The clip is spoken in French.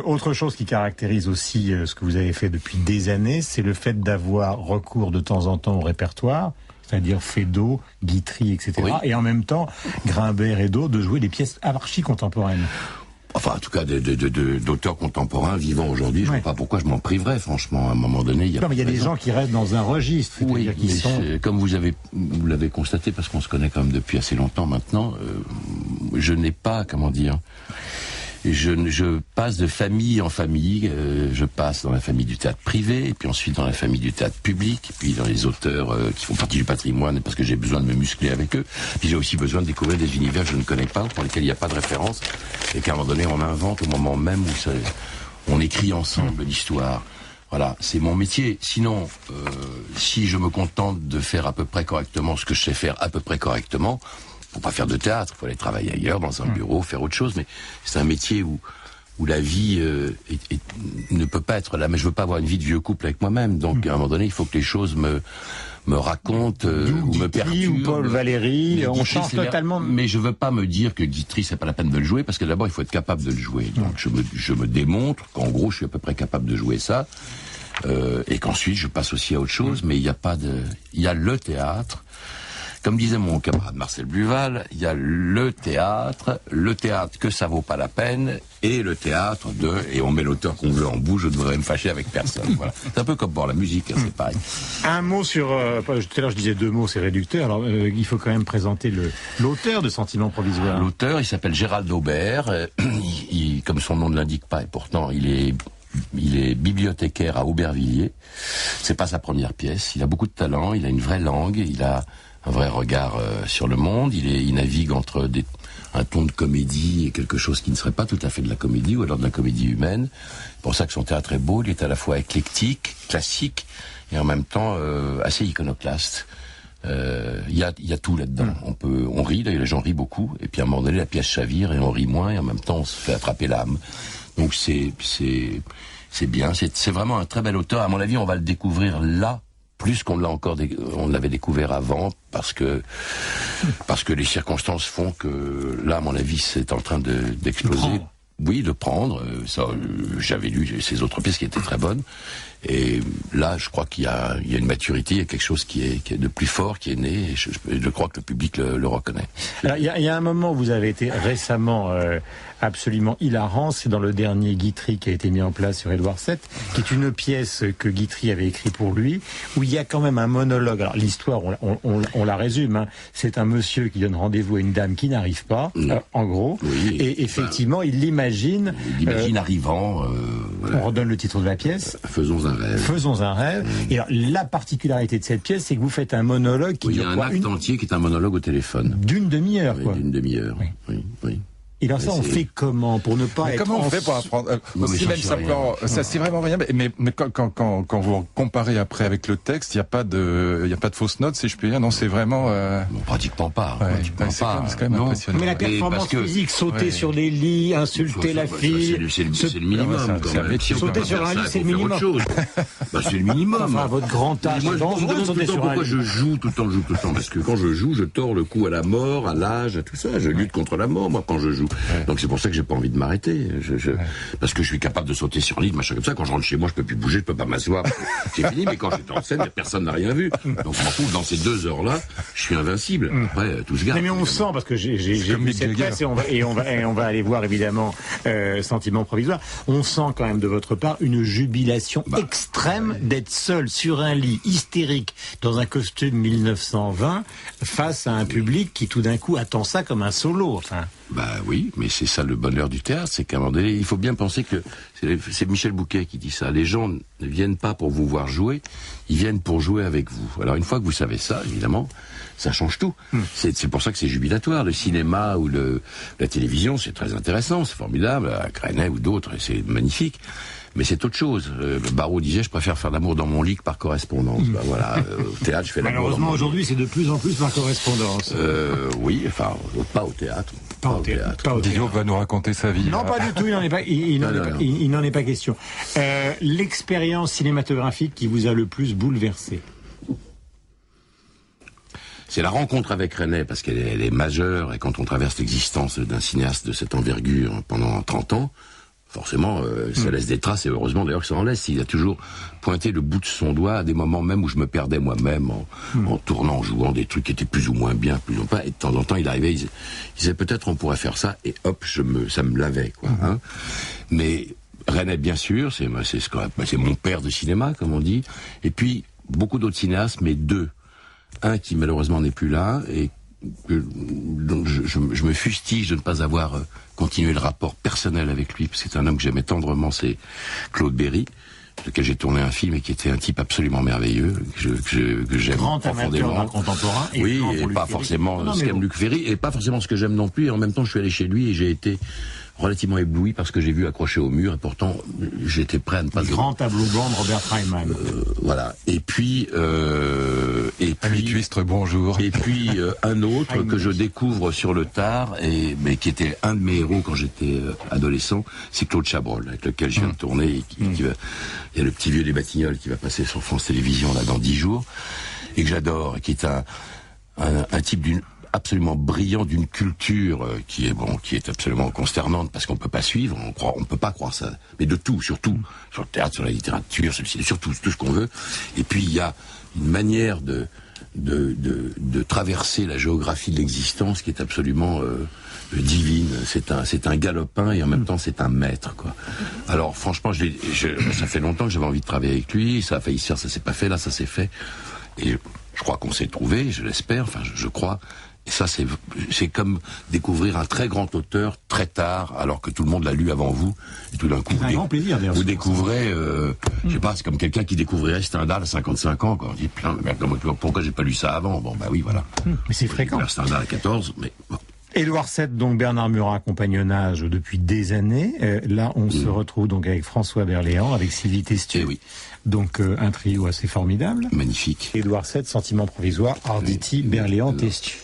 Autre chose qui caractérise aussi ce que vous avez fait depuis des années, c'est le fait d'avoir recours de temps en temps au répertoire, c'est-à-dire Feydeau, Guitry, etc. Oui. Et en même temps, Grimbert et d'autres, de jouer des pièces archi-contemporaines. Enfin, en tout cas, d'auteurs contemporains vivant aujourd'hui, je ne vois pas pourquoi je m'en priverais, franchement. À un moment donné, il y a... Non, mais il y a des gens qui restent dans un registre. Oui, mais comme vous l'avez constaté, parce qu'on se connaît quand même depuis assez longtemps maintenant, je n'ai pas, comment dire... Je passe de famille en famille, je passe dans la famille du théâtre privé, et puis ensuite dans la famille du théâtre public, et puis dans les auteurs qui font partie du patrimoine, parce que j'ai besoin de me muscler avec eux, puis j'ai aussi besoin de découvrir des univers que je ne connais pas, pour lesquels il n'y a pas de référence, et qu'à un moment donné on invente au moment même où on écrit ensemble l'histoire. Voilà, c'est mon métier. Sinon, si je me contente de faire à peu près correctement ce que je sais faire à peu près correctement, faut pas faire de théâtre, faut aller travailler ailleurs, dans un bureau, faire autre chose, mais c'est un métier où la vie ne peut pas être là, mais je veux pas avoir une vie de vieux couple avec moi-même, donc à un moment donné, il faut que les choses me racontent ou me perturbent. Ou Paul Valéry, on change totalement. Mais je veux pas me dire que Guitry, c'est pas la peine de le jouer, parce que d'abord, il faut être capable de le jouer. Donc je me démontre qu'en gros, je suis à peu près capable de jouer ça, et qu'ensuite, je passe aussi à autre chose, mais il y a le théâtre. Comme disait mon camarade Marcel Buval, il y a le théâtre que ça vaut pas la peine, et le théâtre et on met l'auteur qu'on veut en bouche, je ne devrais me fâcher avec personne. Voilà. C'est un peu comme pour la musique, c'est pareil. Un mot sur, tout à l'heure je disais 2 mots, c'est réducteur, alors il faut quand même présenter l'auteur de Sentiments provisoires. L'auteur, il s'appelle Gérald Aubert, comme son nom ne l'indique pas, et pourtant il est bibliothécaire à Aubervilliers. C'est pas sa première pièce, il a beaucoup de talent, il a une vraie langue, il a un vrai regard sur le monde, il navigue entre un ton de comédie et quelque chose qui ne serait pas tout à fait de la comédie, ou alors de la comédie humaine. C'est pour ça que son théâtre est beau, il est à la fois éclectique, classique, et en même temps assez iconoclaste. Il y a tout là-dedans. On rit, d'ailleurs les gens rient beaucoup, et puis à un moment donné la pièce chavire et on rit moins, et en même temps on se fait attraper l'âme. Donc c'est bien, c'est vraiment un très bel auteur. À mon avis, on va le découvrir là, plus qu'on on l'avait découvert avant, parce que les circonstances font que là, à mon avis, c'est en train d'exploser. Oui, de prendre. Ça, j'avais lu ces autres pièces qui étaient très bonnes. Et là, je crois qu'il y a une maturité, il y a quelque chose qui est de plus fort, qui est né, et je crois que le public le reconnaît. Alors, il y a un moment où vous avez été récemment absolument hilarant, c'est dans le dernier Guitry qui a été mis en place sur Édouard VII, qui est une pièce que Guitry avait écrite pour lui, où il y a quand même un monologue. Alors l'histoire, on la résume, hein. C'est un monsieur qui donne rendez-vous à une dame qui n'arrive pas, en gros, oui, et effectivement, il l'imagine. Il l'imagine arrivant. Voilà. On redonne le titre de la pièce. Faisons un rêve. Faisons un rêve. Et alors, la particularité de cette pièce, c'est que vous faites un monologue qui dure il y a un acte entier qui est un monologue au téléphone. D'une demi-heure, oui, quoi. D'une demi-heure, oui. Et alors ça, on fait comment pour ne pas être... Comment on fait pour apprendre aussi même simplement, ça c'est vraiment rien. Mais quand vous comparez après avec le texte, il y a pas de fausses notes, si je puis dire. Non, c'est vraiment. Pratiquement pas. C'est quand même impressionnant. Mais la performance physique, sauter sur les lits, insulter la fille, c'est le minimum. Sauter sur un lit, c'est le minimum. C'est le minimum. Enfin, votre grand âge. Moi, je me demande tout le temps pourquoi je joue tout le temps. Parce que quand je joue, je tords le cou à la mort, à l'âge, à tout ça. Je lutte contre la mort, moi, quand je joue. Donc c'est pour ça que j'ai pas envie de m'arrêter. Parce que je suis capable de sauter sur l'île, machin comme ça. Quand je rentre chez moi, je peux plus bouger, je peux pas m'asseoir. C'est fini. Mais quand j'étais en scène, personne n'a rien vu. Donc je m'en fous. Dans ces 2 heures-là, je suis invincible. Après, tout se garde. Mais on sent, parce que j'ai vu cette pièce et on va aller voir évidemment Sentiments provisoires. On sent quand même de votre part une jubilation extrême d'être seul sur un lit hystérique dans un costume 1920 face à un public qui tout d'un coup attend ça comme un solo. Enfin. Oui, mais c'est ça le bonheur du théâtre, c'est qu'à un moment donné, il faut bien penser que c'est Michel Bouquet qui dit ça. Les gens ne viennent pas pour vous voir jouer, ils viennent pour jouer avec vous. Alors une fois que vous savez ça, évidemment, ça change tout. C'est pour ça que c'est jubilatoire. Le cinéma ou la télévision, c'est très intéressant, c'est formidable, à Grenet ou d'autres, c'est magnifique. Mais c'est autre chose. Barrault disait, je préfère faire l'amour dans mon lit que par correspondance. Voilà, au théâtre, je fais l'amour. Malheureusement, aujourd'hui, c'est de plus en plus par correspondance. Oui, enfin, pas au théâtre. Pas au théâtre. Guillaume va nous raconter sa vie. Non, pas du tout, il n'en est pas question. L'expérience cinématographique qui vous a le plus bouleversé? C'est la rencontre avec René, parce qu'elle est majeure, et quand on traverse l'existence d'un cinéaste de cette envergure pendant 30 ans, forcément, ça laisse des traces, et heureusement d'ailleurs que ça en laisse. Il a toujours pointé le bout de son doigt à des moments même où je me perdais moi-même en tournant, en jouant des trucs qui étaient plus ou moins bien, plus ou moins pas. Et de temps en temps, il arrivait, il disait peut-être on pourrait faire ça, et hop, ça me lavait, quoi. Hein. Mais René, bien sûr, c'est mon père de cinéma, comme on dit. Et puis beaucoup d'autres cinéastes, mais deux. Un qui malheureusement n'est plus là, et donc je me fustige de ne pas avoir continué le rapport personnel avec lui, parce que c'est un homme que j'aimais tendrement, c'est Claude Berry, de lequel j'ai tourné un film et qui était un type absolument merveilleux, que j'aime profondément. Grand contemporain. Oui, et pas forcément ce qu'aime Luc Ferry, et pas forcément ce que j'aime non plus, et en même temps je suis allé chez lui et j'ai été relativement ébloui parce que j'ai vu accroché au mur, et pourtant j'étais prêt à ne pas... Grand tableau blanc de Robert Freiman. Voilà. Et puis Ami Cuistre, bonjour. Et puis un autre que je découvre sur le tard, mais qui était un de mes héros quand j'étais adolescent, c'est Claude Chabrol, avec lequel je viens de tourner. Et il y a le petit vieux des Batignolles qui va passer sur France Télévisions là dans 10 jours, et que j'adore, et qui est un type absolument brillant, d'une culture qui est absolument consternante, parce qu'on peut pas suivre, on peut pas croire ça, mais de tout, surtout sur le théâtre, sur la littérature, sur le cinéma, sur tout ce qu'on veut. Et puis il y a une manière de traverser la géographie de l'existence qui est absolument divine. C'est un galopin, et en même temps c'est un maître, quoi. Alors franchement, ça fait longtemps que j'avais envie de travailler avec lui, ça a failli se faire, ça s'est pas fait, là ça s'est fait, et je crois qu'on s'est trouvé, je l'espère, enfin je crois. Et ça, c'est comme découvrir un très grand auteur très tard, alors que tout le monde l'a lu avant vous, et tout d'un coup, vous découvrez, je sais pas, c'est comme quelqu'un qui découvrirait Stendhal à 55 ans, quoi. On dit, putain, mais pourquoi j'ai pas lu ça avant? Bon, bah oui, voilà. Mais c'est fréquent. Stendhal à 14, mais bon. Édouard VII, donc Bernard Murat à compagnonnage depuis des années. Là, on se retrouve donc avec François Berléand, avec Sylvie Testu. Oui. Donc un trio assez formidable. Magnifique. Édouard VII, Sentiment provisoire, Arditi, Berléand, Testu.